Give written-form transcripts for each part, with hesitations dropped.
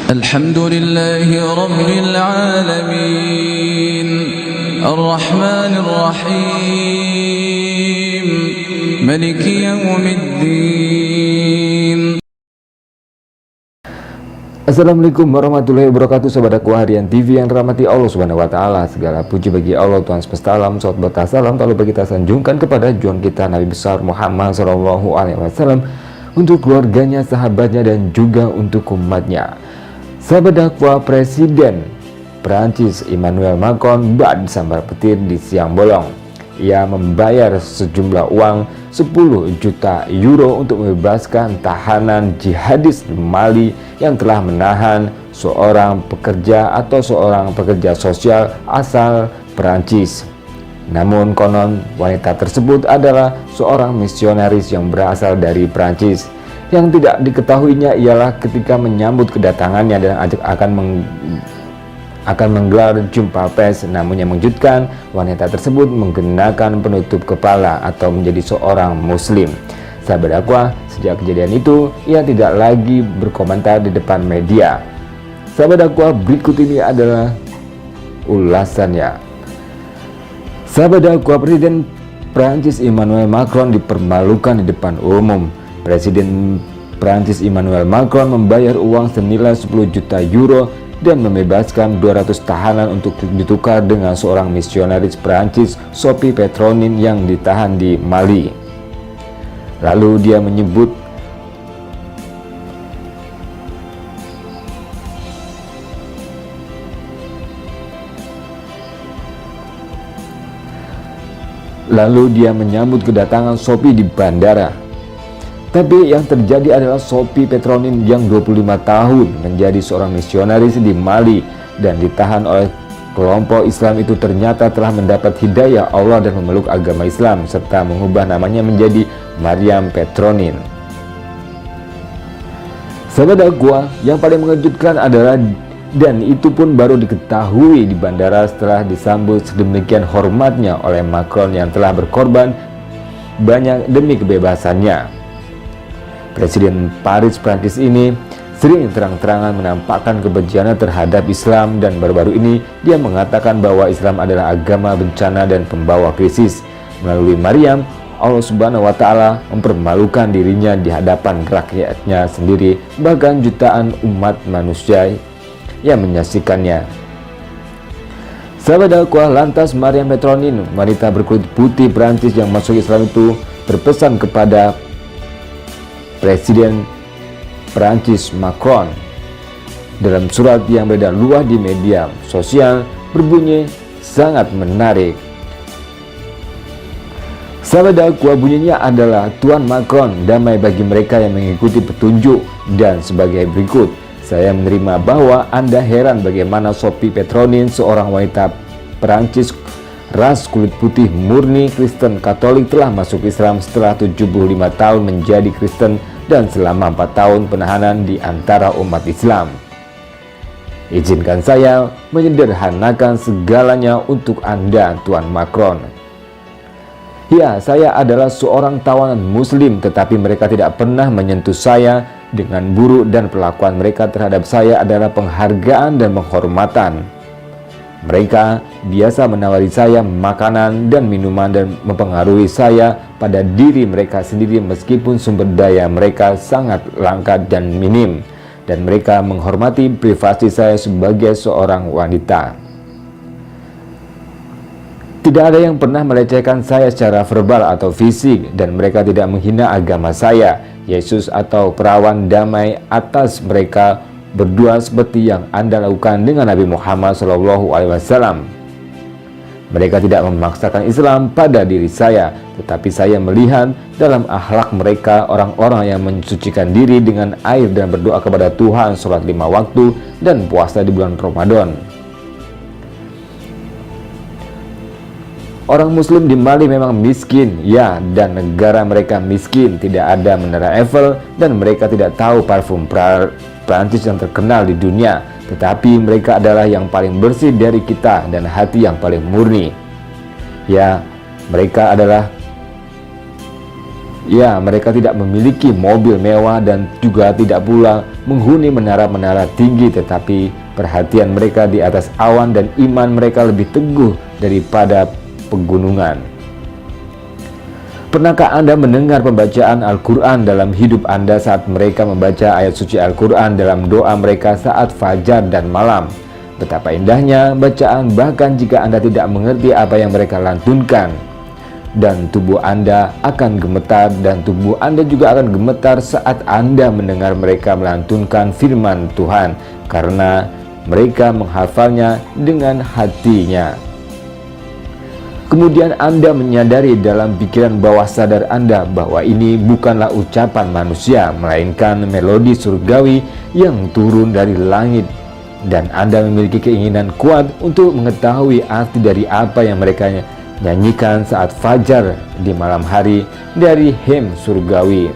Alhamdulillahi Rabbil Alamin Ar-Rahmanir Rahim Maliki Yawmiddin. Assalamualaikum warahmatullahi wabarakatuh, Sobat Dakwah Harian TV yang dirahmati Allah Subhanahu wa taala. Segala puji bagi Allah Tuhan semesta alam. Salawat berkah salam lalu bagi kita sanjungkan kepada junjungan kita Nabi besar Muhammad SAW, untuk keluarganya, sahabatnya, dan juga untuk umatnya. Sahabat dakwah, Presiden Prancis Emmanuel Macron bad sambar petir di siang bolong. Ia membayar sejumlah uang 10 juta euro untuk membebaskan tahanan jihadis di Mali yang telah menahan seorang pekerja sosial asal Prancis. Namun konon wanita tersebut adalah seorang misionaris yang berasal dari Prancis. Yang tidak diketahuinya ialah ketika menyambut kedatangannya dan akan menggelar jumpa pers, namun yang mengejutkan, wanita tersebut menggunakan penutup kepala atau menjadi seorang muslim. Sahabat dakwah, sejak kejadian itu ia tidak lagi berkomentar di depan media. Sahabat dakwah, berikut ini adalah ulasannya. Sahabat dakwah, Presiden Prancis Emmanuel Macron dipermalukan di depan umum. Presiden Prancis Emmanuel Macron membayar uang senilai 10 juta euro dan membebaskan 200 tahanan untuk ditukar dengan seorang misionaris Prancis, Sophie Petronin, yang ditahan di Mali. Lalu dia menyebut menyambut kedatangan Sophie di bandara. Tapi yang terjadi adalah Sophie Petronin yang 25 tahun menjadi seorang misionaris di Mali dan ditahan oleh kelompok Islam itu ternyata telah mendapat hidayah Allah dan memeluk agama Islam serta mengubah namanya menjadi Mariam Petronin. Sahabat dakwah, yang paling mengejutkan adalah, dan itu pun baru diketahui di bandara setelah disambut sedemikian hormatnya oleh Macron yang telah berkorban banyak demi kebebasannya. Presiden Paris Prancis ini sering terang-terangan menampakkan kebenciannya terhadap Islam, dan baru-baru ini dia mengatakan bahwa Islam adalah agama bencana dan pembawa krisis. Melalui Maryam, Allah Subhanahu wa taala mempermalukan dirinya di hadapan rakyatnya sendiri, bahkan jutaan umat manusia yang menyaksikannya. Sahabat dakwah, lantas Mariam Petronin, wanita berkulit putih Prancis yang masuk Islam itu, berpesan kepada Presiden Prancis Macron dalam surat yang beredar luas di media sosial berbunyi sangat menarik. Sahabat dakwah, bunyinya adalah, Tuan Macron, damai bagi mereka yang mengikuti petunjuk, dan sebagai berikut. Saya menerima bahwa Anda heran bagaimana Sophie Petronin, seorang wanita Prancis ras kulit putih murni Kristen Katolik, telah masuk Islam setelah 75 tahun menjadi Kristen dan selama 4 tahun penahanan di antara umat Islam. Izinkan saya menyederhanakan segalanya untuk Anda, Tuan Macron. Ya, saya adalah seorang tawanan Muslim, tetapi mereka tidak pernah menyentuh saya dengan buruk, dan perlakuan mereka terhadap saya adalah penghargaan dan penghormatan. Mereka biasa menawari saya makanan dan minuman dan mempengaruhi saya pada diri mereka sendiri meskipun sumber daya mereka sangat langka dan minim, dan mereka menghormati privasi saya sebagai seorang wanita. Tidak ada yang pernah melecehkan saya secara verbal atau fisik, dan mereka tidak menghina agama saya, Yesus, atau perawan damai atas mereka berdua seperti yang Anda lakukan dengan Nabi Muhammad SAW. Mereka tidak memaksakan Islam pada diri saya, tetapi saya melihat dalam akhlak mereka orang-orang yang mensucikan diri dengan air dan berdoa kepada Tuhan, sholat 5 waktu, dan puasa di bulan Ramadan. Orang Muslim di Mali memang miskin, ya, dan negara mereka miskin. Tidak ada menara Eiffel, dan mereka tidak tahu parfum Prancis yang terkenal di dunia, tetapi mereka adalah yang paling bersih dari kita dan hati yang paling murni. Ya, mereka adalah Ya, mereka tidak memiliki mobil mewah dan juga tidak pula menghuni menara-menara tinggi, tetapi perhatian mereka di atas awan dan iman mereka lebih teguh daripada pegunungan. Pernahkah Anda mendengar pembacaan Al-Quran dalam hidup Anda saat mereka membaca ayat suci Al-Quran dalam doa mereka saat fajar dan malam? Betapa indahnya bacaan bahkan jika Anda tidak mengerti apa yang mereka lantunkan. Dan tubuh Anda akan gemetar, dan tubuh Anda juga akan gemetar saat Anda mendengar mereka melantunkan firman Tuhan, karena mereka menghafalnya dengan hatinya. Kemudian Anda menyadari dalam pikiran bawah sadar Anda bahwa ini bukanlah ucapan manusia, melainkan melodi surgawi yang turun dari langit. Dan Anda memiliki keinginan kuat untuk mengetahui arti dari apa yang mereka nyanyikan saat fajar di malam hari dari him surgawi.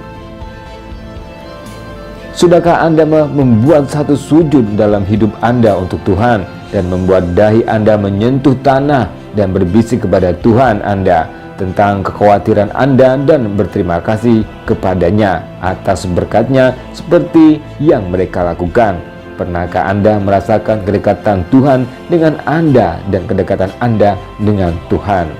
Sudahkah Anda membuat satu sujud dalam hidup Anda untuk Tuhan dan membuat dahi Anda menyentuh tanah dan berbisik kepada Tuhan Anda tentang kekhawatiran Anda dan berterima kasih kepadanya atas berkat-Nya seperti yang mereka lakukan? Pernahkah Anda merasakan kedekatan Tuhan dengan Anda dan kedekatan Anda dengan Tuhan?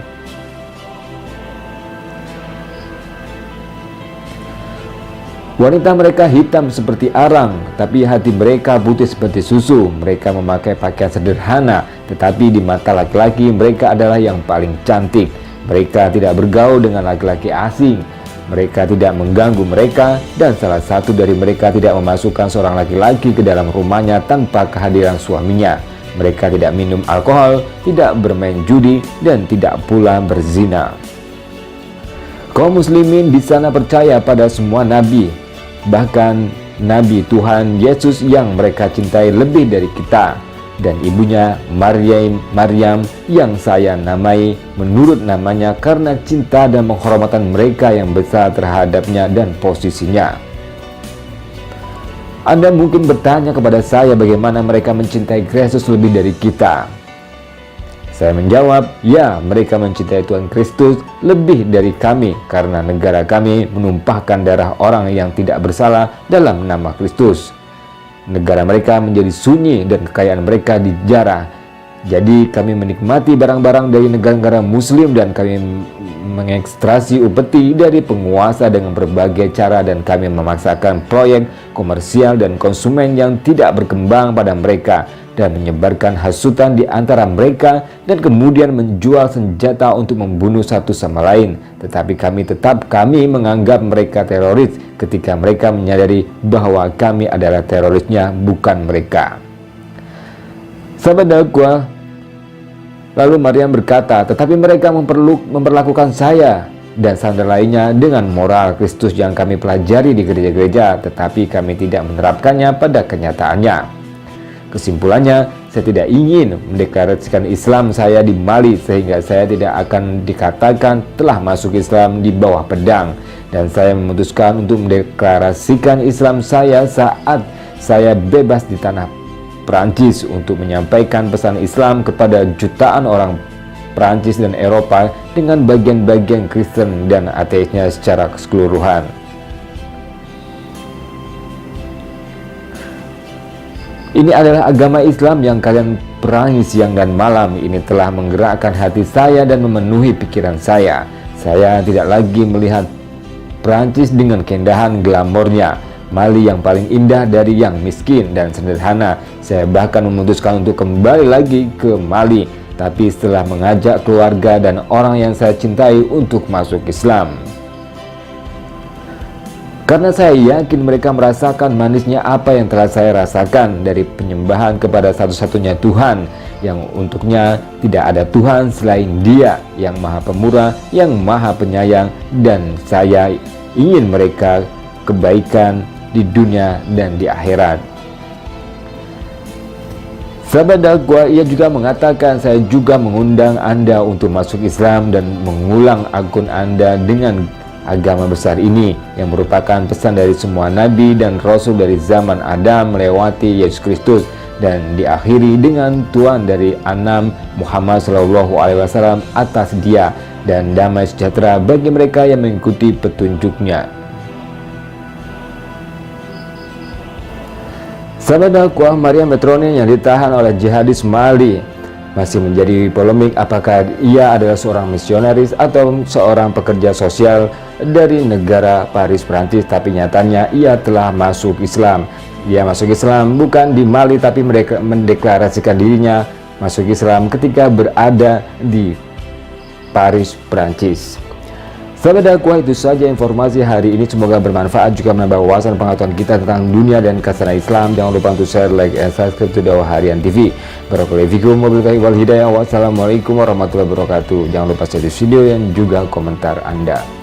Wanita mereka hitam seperti arang, tapi hati mereka putih seperti susu. Mereka memakai pakaian sederhana, tetapi di mata laki-laki mereka adalah yang paling cantik. Mereka tidak bergaul dengan laki-laki asing. Mereka tidak mengganggu mereka, dan salah satu dari mereka tidak memasukkan seorang laki-laki ke dalam rumahnya tanpa kehadiran suaminya. Mereka tidak minum alkohol, tidak bermain judi, dan tidak pula berzina. Kaum muslimin di sana percaya pada semua nabi, bahkan Nabi Tuhan Yesus yang mereka cintai lebih dari kita, dan ibunya Maryam yang saya namai menurut namanya karena cinta dan penghormatan mereka yang besar terhadapnya dan posisinya. Anda mungkin bertanya kepada saya bagaimana mereka mencintai Kristus lebih dari kita. Saya menjawab, ya, mereka mencintai Tuhan Kristus lebih dari kami karena negara kami menumpahkan darah orang yang tidak bersalah dalam nama Kristus. Negara mereka menjadi sunyi dan kekayaan mereka dijarah. Jadi kami menikmati barang-barang dari negara-negara muslim dan kami mengekstrasi upeti dari penguasa dengan berbagai cara, dan kami memaksakan proyek komersial dan konsumen yang tidak berkembang pada mereka dan menyebarkan hasutan di antara mereka dan kemudian menjual senjata untuk membunuh satu sama lain. Tetapi kami menganggap mereka teroris ketika mereka menyadari bahwa kami adalah terorisnya, bukan mereka. Sahabat dakwah, lalu Maryam berkata, tetapi mereka memperlakukan saya dan sandal lainnya dengan moral Kristus yang kami pelajari di gereja-gereja, tetapi kami tidak menerapkannya pada kenyataannya. Kesimpulannya, saya tidak ingin mendeklarasikan Islam saya di Mali sehingga saya tidak akan dikatakan telah masuk Islam di bawah pedang, dan saya memutuskan untuk mendeklarasikan Islam saya saat saya bebas di tanah Perancis untuk menyampaikan pesan Islam kepada jutaan orang Perancis dan Eropa dengan bagian-bagian Kristen dan ateisnya secara keseluruhan. Ini adalah agama Islam yang kalian perangi siang dan malam. Ini telah menggerakkan hati saya dan memenuhi pikiran saya. Saya tidak lagi melihat Perancis dengan keindahan glamornya, Mali yang paling indah dari yang miskin dan sederhana. Saya bahkan memutuskan untuk kembali lagi ke Mali, tapi setelah mengajak keluarga dan orang yang saya cintai untuk masuk Islam. Karena saya yakin mereka merasakan manisnya apa yang telah saya rasakan dari penyembahan kepada satu-satunya Tuhan, yang untuknya tidak ada Tuhan selain Dia yang Maha Pemurah, yang Maha Penyayang, dan saya ingin mereka kebaikan di dunia dan di akhirat. Sahabat dakwah, ia juga mengatakan, saya juga mengundang Anda untuk masuk Islam dan mengulang akun Anda dengan agama besar ini yang merupakan pesan dari semua nabi dan rasul dari zaman Adam melewati Yesus Kristus dan diakhiri dengan Tuhan dari Anam Muhammad SAW atas Dia. dan damai sejahtera bagi mereka yang mengikuti petunjuknya. Sahabat dakwah, Maria Metronin yang ditahan oleh jihadis Mali masih menjadi polemik apakah ia adalah seorang misionaris atau seorang pekerja sosial dari negara Paris, Prancis, tapi nyatanya ia telah masuk Islam. Ia masuk Islam bukan di Mali, tapi mereka mendeklarasikan dirinya masuk Islam ketika berada di Paris, Prancis. Sahabat dakwah, itu saja informasi hari ini, semoga bermanfaat juga menambah wawasan pengetahuan kita tentang dunia dan kasana Islam. Jangan lupa untuk share, like, and subscribe to Dakwah Harian TV. Barakallahu fikum wabillahi wal hidayah. Wassalamualaikum warahmatullahi wabarakatuh. Jangan lupa share video dan juga komentar Anda.